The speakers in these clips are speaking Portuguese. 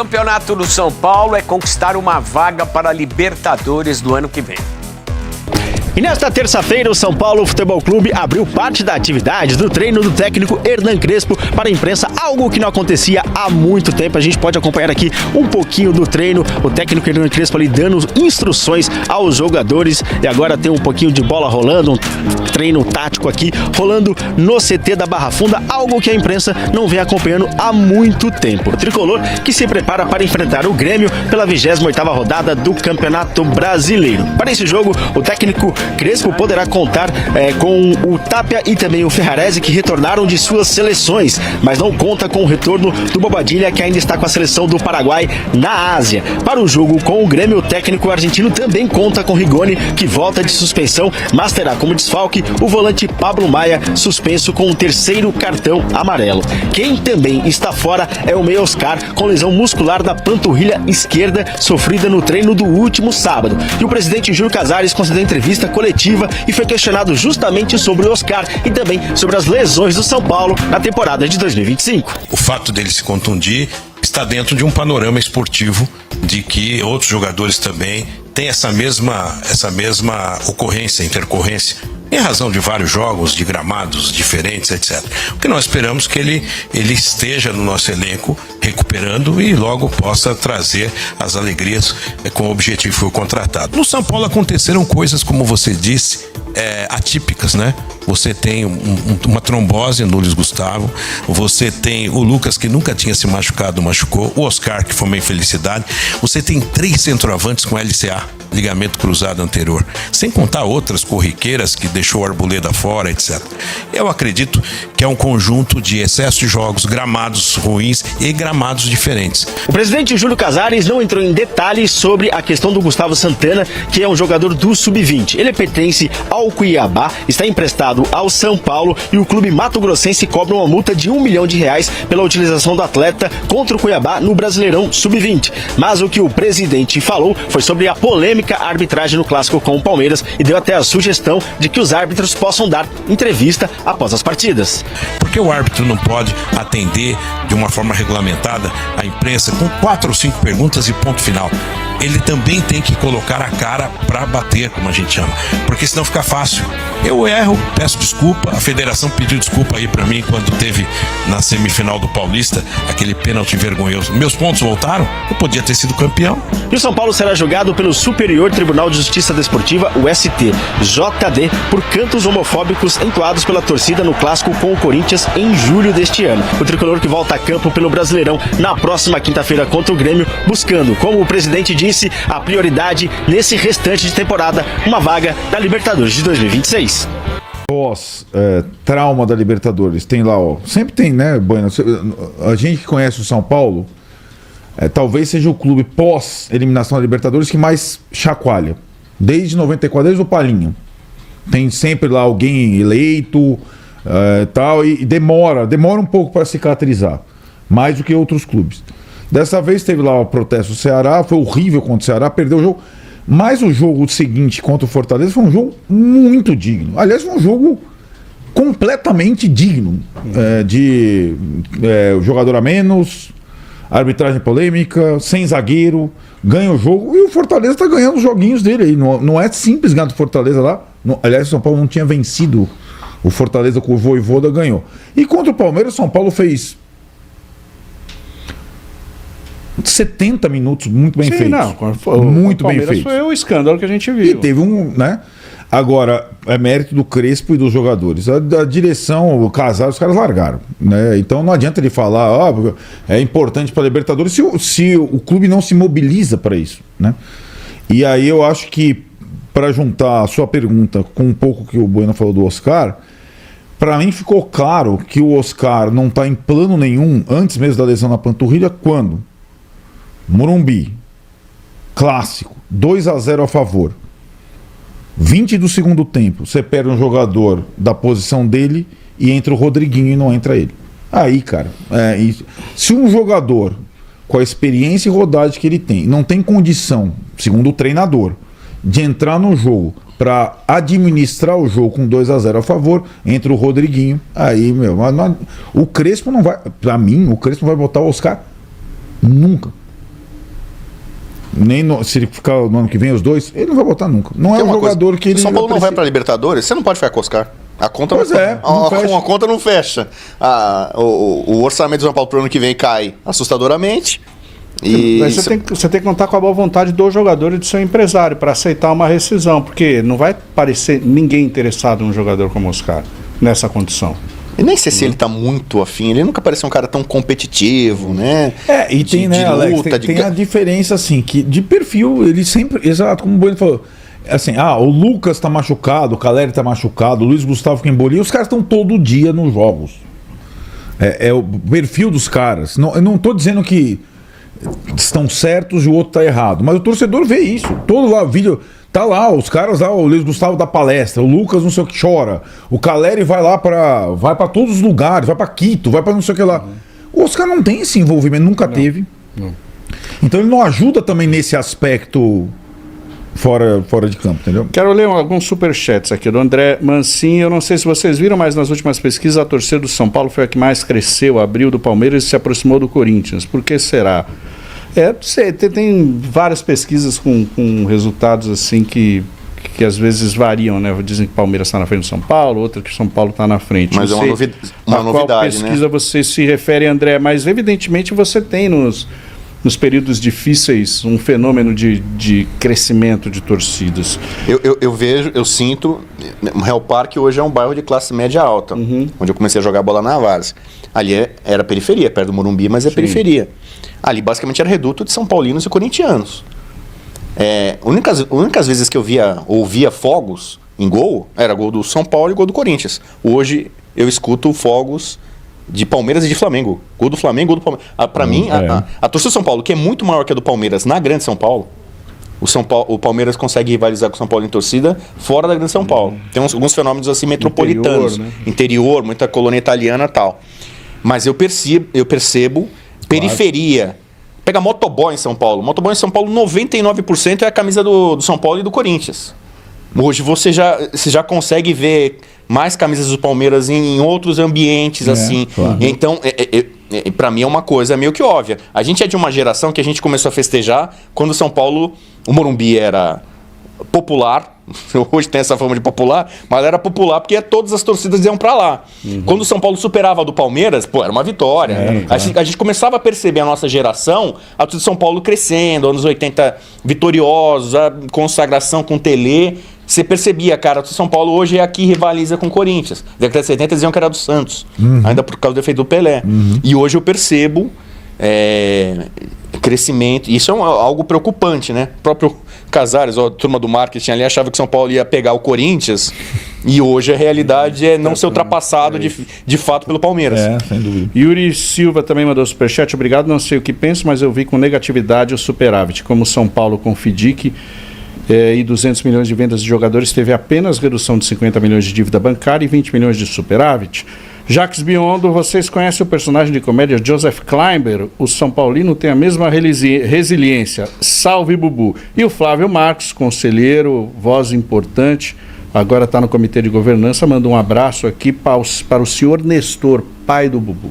campeonato do São Paulo é conquistar uma vaga para a Libertadores do ano que vem. E nesta terça-feira, o São Paulo Futebol Clube abriu parte da atividade do treino do técnico Hernan Crespo para a imprensa, algo que não acontecia há muito tempo. A gente pode acompanhar aqui um pouquinho do treino, o técnico Hernan Crespo ali dando instruções aos jogadores. E agora tem um pouquinho de bola rolando, um treino tático aqui, rolando no CT da Barra Funda, algo que a imprensa não vem acompanhando há muito tempo. O tricolor que se prepara para enfrentar o Grêmio pela 28ª rodada do Campeonato Brasileiro. Para esse jogo, o técnico Crespo poderá contar com o Tapia e também o Ferrarese, que retornaram de suas seleções, mas não conta com o retorno do Bobadilla, que ainda está com a seleção do Paraguai na Ásia. Para o jogo com o Grêmio, o técnico argentino também conta com Rigoni, que volta de suspensão, mas terá como desfalque o volante Pablo Maia, suspenso com o 3º cartão amarelo. Quem também está fora é o meia Oscar, com lesão muscular da panturrilha esquerda, sofrida no treino do último sábado. E o presidente Júlio Casares concedeu entrevista coletiva e foi questionado justamente sobre o Oscar e também sobre as lesões do São Paulo na temporada de 2025. O fato dele se contundir está dentro de um panorama esportivo de que outros jogadores também têm essa mesma intercorrência, em razão de vários jogos, de gramados diferentes, etc. O que nós esperamos que ele esteja no nosso elenco, recuperando e logo possa trazer as alegrias com o objetivo que foi contratado. No São Paulo aconteceram coisas, como você disse, atípicas, né? Você tem uma trombose no Luiz Gustavo, você tem o Lucas, que nunca tinha se machucado, machucou, o Oscar, que foi uma infelicidade, você tem 3 centroavantes com LCA, ligamento cruzado anterior, sem contar outras corriqueiras que deixou o Arboleda fora, etc. Eu acredito que é um conjunto de excesso de jogos, gramados ruins e gramados diferentes. O presidente Júlio Casares não entrou em detalhes sobre a questão do Gustavo Santana, que é um jogador do Sub-20. Ele pertence ao Cuiabá, está emprestado ao São Paulo e o clube mato-grossense cobra uma multa de R$1 milhão pela utilização do atleta contra o Cuiabá no Brasileirão Sub-20. Mas o que o presidente falou foi sobre a polêmica arbitragem no clássico com o Palmeiras e deu até a sugestão de que os árbitros possam dar entrevista após as partidas. Porque o árbitro não pode atender de uma forma regulamentada a imprensa com 4 ou 5 perguntas e ponto final. Ele também tem que colocar a cara para bater, como a gente chama, porque senão fica fácil. Eu erro, peço desculpa, a federação pediu desculpa aí para mim quando teve na semifinal do Paulista aquele pênalti vergonhoso. Meus pontos voltaram, eu podia ter sido campeão. E o São Paulo será julgado pelo Superior Tribunal de Justiça Desportiva, o STJD, por cantos homofóbicos entoados pela torcida no clássico com o Corinthians em julho deste ano. O tricolor que volta a campo pelo Brasileirão na próxima quinta-feira contra o Grêmio, buscando, como o presidente disse, a prioridade nesse restante de temporada, uma vaga da Libertadores de 2026. Trauma da Libertadores, tem lá, sempre tem, né, Bueno? A gente que conhece o São Paulo, talvez seja o clube pós-eliminação da Libertadores que mais chacoalha. Desde 94, desde o Palinho. Tem sempre lá alguém eleito, tal, e demora um pouco para cicatrizar, mais do que outros clubes. Dessa vez teve lá o protesto do Ceará, foi horrível contra o Ceará, perdeu o jogo. Mas o jogo seguinte contra o Fortaleza foi um jogo muito digno. Aliás, foi um jogo completamente digno. O jogador a menos, arbitragem polêmica, sem zagueiro, ganha o jogo. E o Fortaleza está ganhando os joguinhos dele aí. Não é simples ganhar do Fortaleza lá. Aliás, o São Paulo não tinha vencido o Fortaleza com o Vojvoda, ganhou. E contra o Palmeiras, o São Paulo fez 70 minutos muito bem feitos. Muito bem feitos. Foi o escândalo que a gente viu. E teve né? Agora, é mérito do Crespo e dos jogadores. A direção, o Casares, os caras largaram, né? Então não adianta ele falar, é importante para a Libertadores se o clube não se mobiliza para isso, né? E aí eu acho que, para juntar a sua pergunta com um pouco que o Bueno falou do Oscar, para mim ficou claro que o Oscar não está em plano nenhum, antes mesmo da lesão na panturrilha, quando? Morumbi, clássico, 2-0 a favor, 20 do segundo tempo, você perde um jogador da posição dele e entra o Rodriguinho e não entra ele. Aí, cara, se um jogador com a experiência e rodagem que ele tem não tem condição, segundo o treinador, de entrar no jogo para administrar o jogo com 2-0 a favor, entra o Rodriguinho, aí, o Crespo não vai, para mim, o Crespo não vai botar o Oscar nunca. Se ele ficar no ano que vem os dois, ele não vai botar nunca. Não é um jogador que ele... O São Paulo não vai pra Libertadores, você não pode ficar com o Oscar. A conta Pois não, é, não fecha. a conta não fecha. O orçamento do São Paulo pro ano que vem cai assustadoramente. E Mas você tem que contar com a boa vontade do jogador e do seu empresário para aceitar uma rescisão, porque não vai parecer ninguém interessado num jogador como o Oscar nessa condição. eu nem sei se ele tá muito afim, ele nunca pareceu um cara tão competitivo, né? E tem, né, Alex, tem a diferença, assim, que de perfil, ele sempre, exato, como o Bueno falou, assim, o Lucas tá machucado, o Caleri tá machucado, o Luiz Gustavo fica em bolinha, os caras estão todo dia nos jogos. É o perfil dos caras. Não, eu não tô dizendo que estão certos e o outro tá errado, mas o torcedor vê isso. Todo lá, vídeo, tá lá, os caras lá, o Luiz Gustavo da palestra, o Lucas não sei o que chora, o Caleri vai pra todos os lugares, vai pra Quito, vai pra não sei o que lá. O Oscar não tem esse envolvimento, nunca teve. Não. Então ele não ajuda também nesse aspecto fora de campo, entendeu? Quero ler alguns superchats aqui do André Mancini. Eu não sei se vocês viram, mas nas últimas pesquisas a torcida do São Paulo foi a que mais cresceu, abriu do Palmeiras e se aproximou do Corinthians. Por que será? Tem várias pesquisas com resultados assim que às vezes variam, né? Dizem que o Palmeiras está na frente do São Paulo, outra que o São Paulo está na frente. Mas é uma novidade, qual pesquisa, né? Você se refere, André? Mas evidentemente você tem nos períodos difíceis um fenômeno de crescimento de torcidas. Eu sinto, o Real Parque hoje é um bairro de classe média alta, onde eu comecei a jogar bola na Várzea. Ali era periferia, perto do Morumbi, mas periferia. Ali basicamente era reduto de São Paulinos e corintianos. Únicas vezes que eu ouvia fogos em gol, era gol do São Paulo e gol do Corinthians. Hoje eu escuto fogos de Palmeiras e de Flamengo. Gol do Flamengo, gol do Palmeiras. Pra mim, a torcida do São Paulo, que é muito maior que a do Palmeiras na Grande São Paulo, o Palmeiras consegue rivalizar com o São Paulo em torcida fora da Grande São Paulo. Tem alguns fenômenos assim metropolitanos. Interior, muita colônia italiana e tal. Mas eu percebo periferia. Pega motoboy em São Paulo. Motoboy em São Paulo, 99% é a camisa do São Paulo e do Corinthians. Hoje você já consegue ver mais camisas do Palmeiras em outros ambientes, assim. Claro. Então, pra mim é uma coisa meio que óbvia. A gente é de uma geração que a gente começou a festejar quando o São Paulo, o Morumbi era popular. Hoje tem essa fama de popular, mas era popular porque todas as torcidas iam pra lá. Quando o São Paulo superava a do Palmeiras, era uma vitória. A gente começava a perceber a nossa geração, a torcida de São Paulo crescendo, anos 80 vitoriosos, a consagração com o Telê. Você percebia, cara, o São Paulo hoje é aqui rivaliza com o Corinthians. Na década de 70 diziam que era do Santos, ainda por causa do efeito do Pelé. E hoje eu percebo crescimento. Isso é algo preocupante, né? O próprio Casares, a turma do marketing ali, achava que o São Paulo ia pegar o Corinthians e hoje a realidade é não ser ultrapassado de fato pelo Palmeiras. Sem dúvida. Yuri Silva também mandou superchat. Obrigado, não sei o que penso, mas eu vi com negatividade o superávit. Como São Paulo com FDIC e 200 milhões de vendas de jogadores, teve apenas redução de 50 milhões de dívida bancária e 20 milhões de superávit. Jacques Biondo, vocês conhecem o personagem de comédia Joseph Klimber? O São Paulino tem a mesma resiliência. Salve, Bubu. E o Flávio Marcos, conselheiro, voz importante, agora está no comitê de governança, manda um abraço aqui para o senhor Nestor, pai do Bubu.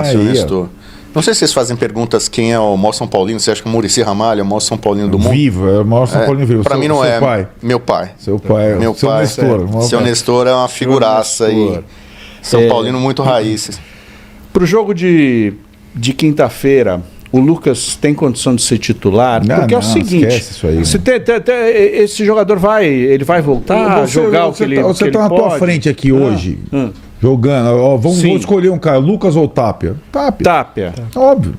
Senhor Nestor. Não sei se vocês fazem perguntas quem é o maior São Paulino. Você acha que o Muricy Ramalho é o maior São Paulino do mundo? Vivo, é o maior São Paulino vivo. Pra mim não é. Pai. Meu pai. Seu pai. Meu seu pai. Nestor. Seu Nestor é uma figuraça aí. São Paulino muito raiz. Pro jogo de quinta-feira, o Lucas tem condição de ser titular? Porque é o seguinte, isso aí, esse jogador vai voltar a jogar o que ele pode? Você tá na tua frente aqui hoje, jogando. Vamos escolher um cara, Lucas ou Tapia? Tapia. Óbvio.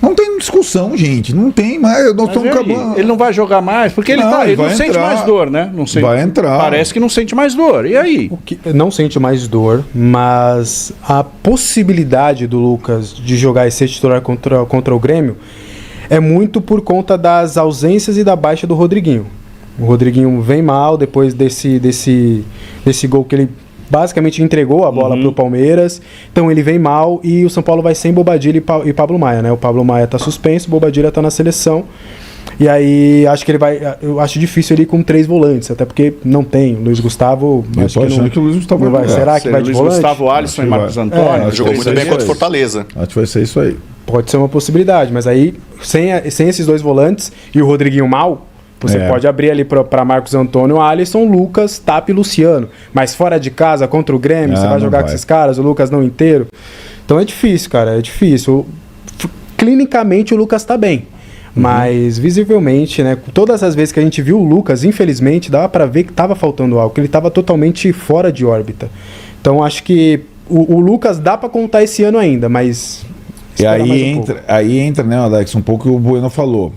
Não tem discussão, gente. Não tem mais. Nós estamos acabando. Ele não vai jogar mais, porque ele não sente mais dor, né? Vai entrar. Parece que não sente mais dor. E aí? Não sente mais dor, mas a possibilidade do Lucas de jogar e ser titular contra o Grêmio é muito por conta das ausências e da baixa do Rodriguinho. O Rodriguinho vem mal depois desse gol que ele basicamente entregou a bola para o Palmeiras, então ele vem mal e o São Paulo vai sem Bobadilla e Pablo Maia, né? O Pablo Maia tá suspenso, o Bobadilla tá na seleção, e aí acho que eu acho difícil ele ir com 3 volantes, até porque não tem, o Luiz Gustavo, eu tô achando que o Luiz Gustavo vai. Será que vai de Luiz volante? Gustavo, Alisson e Marcos Antônio? Jogou muito bem contra o Fortaleza. Acho que vai ser isso aí. Pode ser uma possibilidade, mas aí, sem esses dois volantes e o Rodriguinho mal, você pode abrir ali para Marcos Antônio, Alisson, Lucas, Tap e Luciano. Mas fora de casa, contra o Grêmio, você vai jogar com esses caras, o Lucas não inteiro. Então é difícil, cara, é difícil. Clinicamente o Lucas tá bem. Mas visivelmente, né, todas as vezes que a gente viu o Lucas, infelizmente, dava para ver que tava faltando algo, que ele tava totalmente fora de órbita. Então acho que o Lucas dá para contar esse ano ainda, mas... E aí entra, né, Alex, um pouco o que o Bueno falou.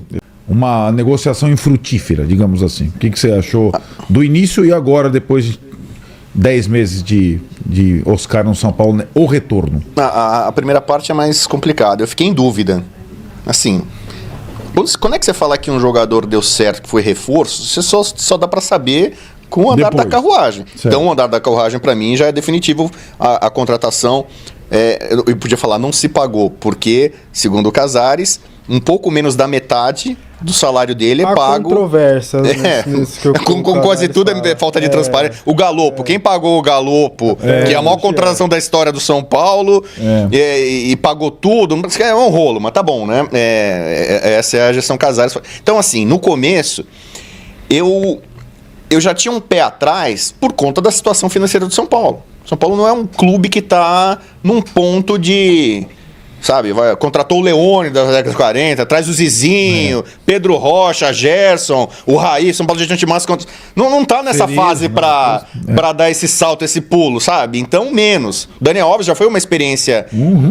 Uma negociação infrutífera, digamos assim. O que você achou do início e agora, depois de 10 meses de Oscar no São Paulo, né, o retorno? A primeira parte é mais complicada. Eu fiquei em dúvida. Assim, quando é que você fala que um jogador deu certo, que foi reforço, você só dá para saber com o andar da carruagem. Certo. Então o andar da carruagem, para mim, já é definitivo a contratação. Eu podia falar, não se pagou, porque, segundo o Casares, um pouco menos da metade do salário dele é pago. Controvérsia. Com quase tudo é falta de transparência. O Galopo, quem pagou o Galopo, que é a maior contratação da história do São Paulo, e pagou tudo, é um rolo, mas tá bom, né? Essa é a gestão Casares. Então, assim, no começo, eu já tinha um pé atrás por conta da situação financeira do São Paulo. São Paulo não é um clube que tá num ponto de... Sabe, contratou o Leone da década de 40, traz o Zizinho, Pedro Rocha, Gerson, o Raí, São Paulo de gente massa. Não tá nessa fase pra dar esse salto, esse pulo, sabe? Então, menos. O Daniel Alves já foi uma experiência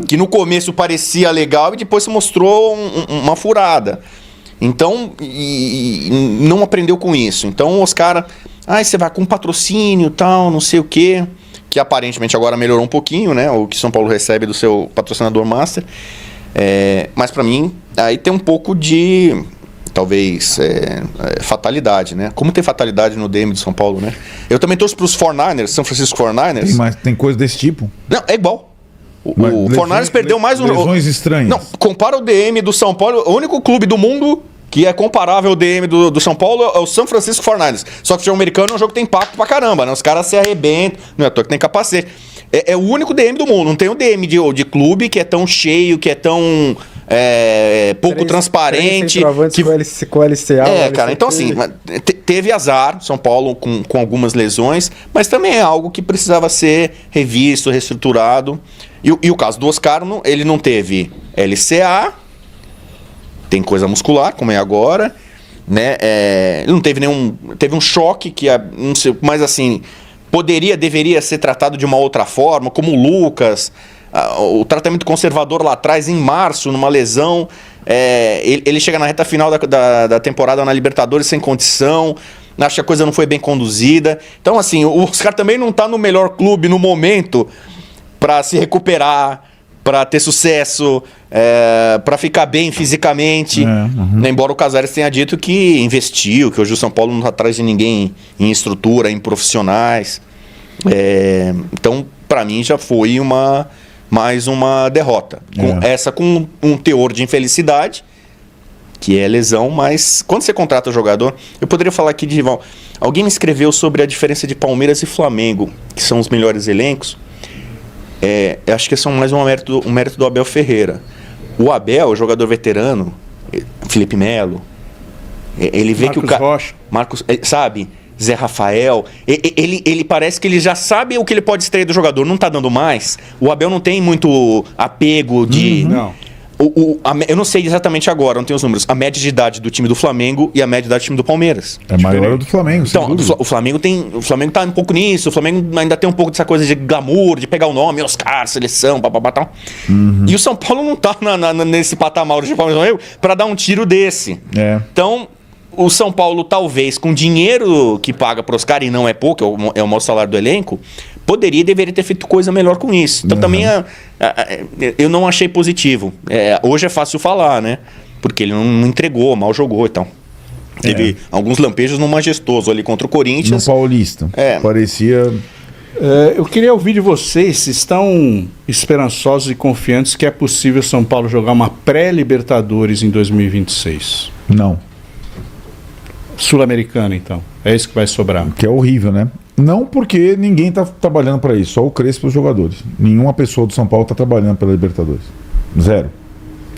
que no começo parecia legal e depois se mostrou uma furada. Então, não aprendeu com isso. Então, os caras... você vai com patrocínio e tal, não sei o quê... que aparentemente agora melhorou um pouquinho, né? O que São Paulo recebe do seu patrocinador master. Mas para mim, aí tem um pouco de, talvez, fatalidade, né? Como tem fatalidade no DM de São Paulo, né? Eu também torço para os 49ers, São Francisco 49ers. Tem coisa desse tipo? Não, é igual. O 49ers perdeu mais um... Lesões estranhas. Não, compara o DM do São Paulo, o único clube do mundo... que é comparável ao DM do São Paulo, é o São Francisco 49ers. Só que o futebol americano é um jogo que tem impacto pra caramba, né? Os caras se arrebentam, não é à toa que tem capacete. É o único DM do mundo, não tem o DM de clube que é tão cheio, que é tão pouco transparente. Com LCA. Cara, então assim, teve azar, São Paulo com algumas lesões, mas também é algo que precisava ser revisto, reestruturado. E o caso do Oscar, ele não teve LCA, tem coisa muscular, como é agora, né? Não teve teve um choque que, não sei, mas assim, deveria ser tratado de uma outra forma, como o Lucas, o tratamento conservador lá atrás, em março, numa lesão, ele chega na reta final da temporada na Libertadores sem condição, acho que a coisa não foi bem conduzida. Então, assim, o Oscar também não tá no melhor clube no momento para se recuperar, para ter sucesso, para ficar bem fisicamente. Embora o Casares tenha dito que investiu, que hoje o São Paulo não está atrás de ninguém em estrutura, em profissionais. Então, para mim, já foi mais uma derrota. Com um teor de infelicidade, que é lesão, mas quando você contrata o jogador... Eu poderia falar aqui de rival. Alguém me escreveu sobre a diferença de Palmeiras e Flamengo, que são os melhores elencos. Acho que esse é mais um mérito do Abel Ferreira. O Abel, o jogador veterano, Felipe Melo, ele vê Marcos que o cara... Rocha. Marcos, sabe? Zé Rafael, ele parece que ele já sabe o que ele pode extrair do jogador, não tá dando mais. O Abel não tem muito apego de... Não. Eu não sei exatamente agora, não tenho os números. A média de idade do time do Flamengo e a média de idade do time do Palmeiras. É maior do Flamengo, então, o Flamengo tá um pouco nisso. O Flamengo ainda tem um pouco dessa coisa de glamour, de pegar o nome, Oscar, seleção, tal. E o São Paulo não tá nesse patamar de Flamengo para dar um tiro desse. Então, o São Paulo, talvez, com dinheiro que paga para Oscar, e não é pouco, é o maior salário do elenco, poderia e deveria ter feito coisa melhor com isso. Então também eu não achei positivo. Hoje é fácil falar, né? Porque ele não entregou, mal jogou e tal. Teve alguns lampejos no Majestoso ali contra o Corinthians. No Paulista. Parecia... eu queria ouvir de vocês se estão esperançosos e confiantes que é possível São Paulo jogar uma pré-Libertadores em 2026. Não. Sul-Americana, então. É isso que vai sobrar. Que é horrível, né? Não, porque ninguém está trabalhando para isso, só o Crespo e os jogadores. Nenhuma pessoa do São Paulo está trabalhando pela Libertadores. Zero.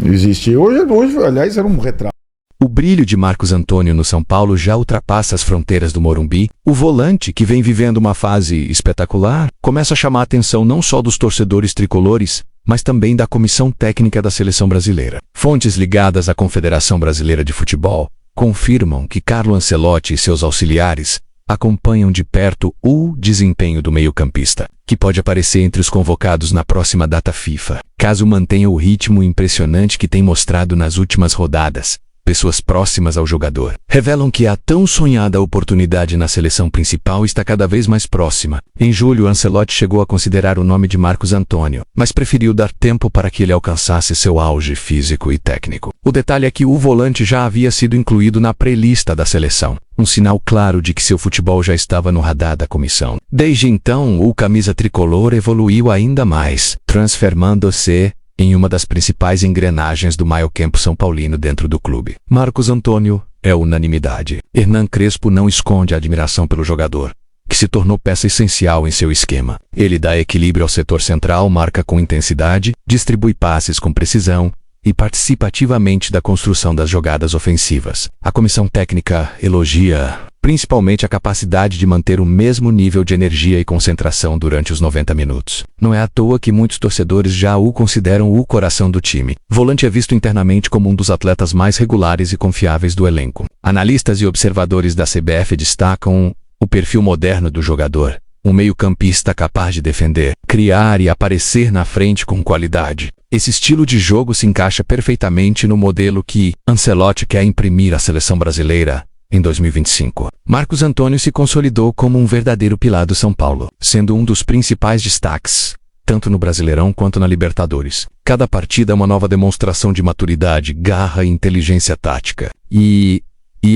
Existe. Hoje, aliás, era um retrato. O brilho de Marcos Antônio no São Paulo já ultrapassa as fronteiras do Morumbi. O volante, que vem vivendo uma fase espetacular, começa a chamar a atenção não só dos torcedores tricolores, mas também da comissão técnica da seleção brasileira. Fontes ligadas à Confederação Brasileira de Futebol confirmam que Carlo Ancelotti e seus auxiliares acompanham de perto o desempenho do meio-campista, que pode aparecer entre os convocados na próxima data FIFA, caso mantenha o ritmo impressionante que tem mostrado nas últimas rodadas. Pessoas próximas ao jogador revelam que a tão sonhada oportunidade na seleção principal está cada vez mais próxima. Em julho, Ancelotti chegou a considerar o nome de Marcos Antônio, mas preferiu dar tempo para que ele alcançasse seu auge físico e técnico. O detalhe é que o volante já havia sido incluído na pré-lista da seleção, um sinal claro de que seu futebol já estava no radar da comissão. Desde então, o camisa tricolor evoluiu ainda mais, transformando-se em uma das principais engrenagens do meio-campo são paulino dentro do clube. Marcos Antônio é unanimidade. Hernan Crespo não esconde a admiração pelo jogador, que se tornou peça essencial em seu esquema. Ele dá equilíbrio ao setor central, marca com intensidade, distribui passes com precisão e participa ativamente da construção das jogadas ofensivas. A comissão técnica elogia principalmente a capacidade de manter o mesmo nível de energia e concentração durante os 90 minutos. Não é à toa que muitos torcedores já o consideram o coração do time. Volante é visto internamente como um dos atletas mais regulares e confiáveis do elenco. Analistas e observadores da CBF destacam o perfil moderno do jogador, um meio-campista capaz de defender, criar e aparecer na frente com qualidade. Esse estilo de jogo se encaixa perfeitamente no modelo que Ancelotti quer imprimir à seleção brasileira em 2025. Marcos Antônio se consolidou como um verdadeiro pilar do São Paulo, sendo um dos principais destaques, tanto no Brasileirão quanto na Libertadores. Cada partida é uma nova demonstração de maturidade, garra e inteligência tática. E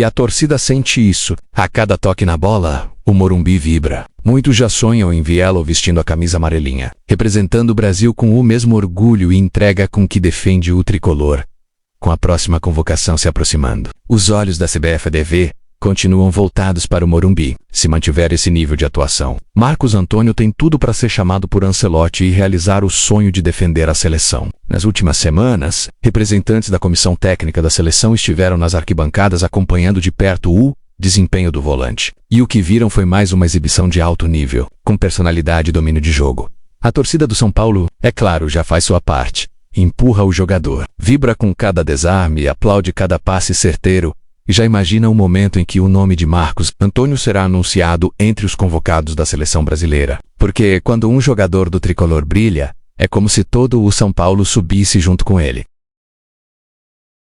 a torcida sente isso. A cada toque na bola, o Morumbi vibra. Muitos já sonham em vê-lo vestindo a camisa amarelinha, representando o Brasil com o mesmo orgulho e entrega com que defende o tricolor. Com a próxima convocação se aproximando, os olhos da CBF-DV continuam voltados para o Morumbi. Se mantiver esse nível de atuação, Marcos Antônio tem tudo para ser chamado por Ancelotti e realizar o sonho de defender a seleção. Nas últimas semanas, representantes da comissão técnica da seleção estiveram nas arquibancadas acompanhando de perto o desempenho do volante. E o que viram foi mais uma exibição de alto nível, com personalidade e domínio de jogo. A torcida do São Paulo, é claro, já faz sua parte. Empurra o jogador, vibra com cada desarme, aplaude cada passe certeiro e já imagina o momento em que o nome de Marcos Antônio será anunciado entre os convocados da seleção brasileira. Porque quando um jogador do tricolor brilha, é como se todo o São Paulo subisse junto com ele.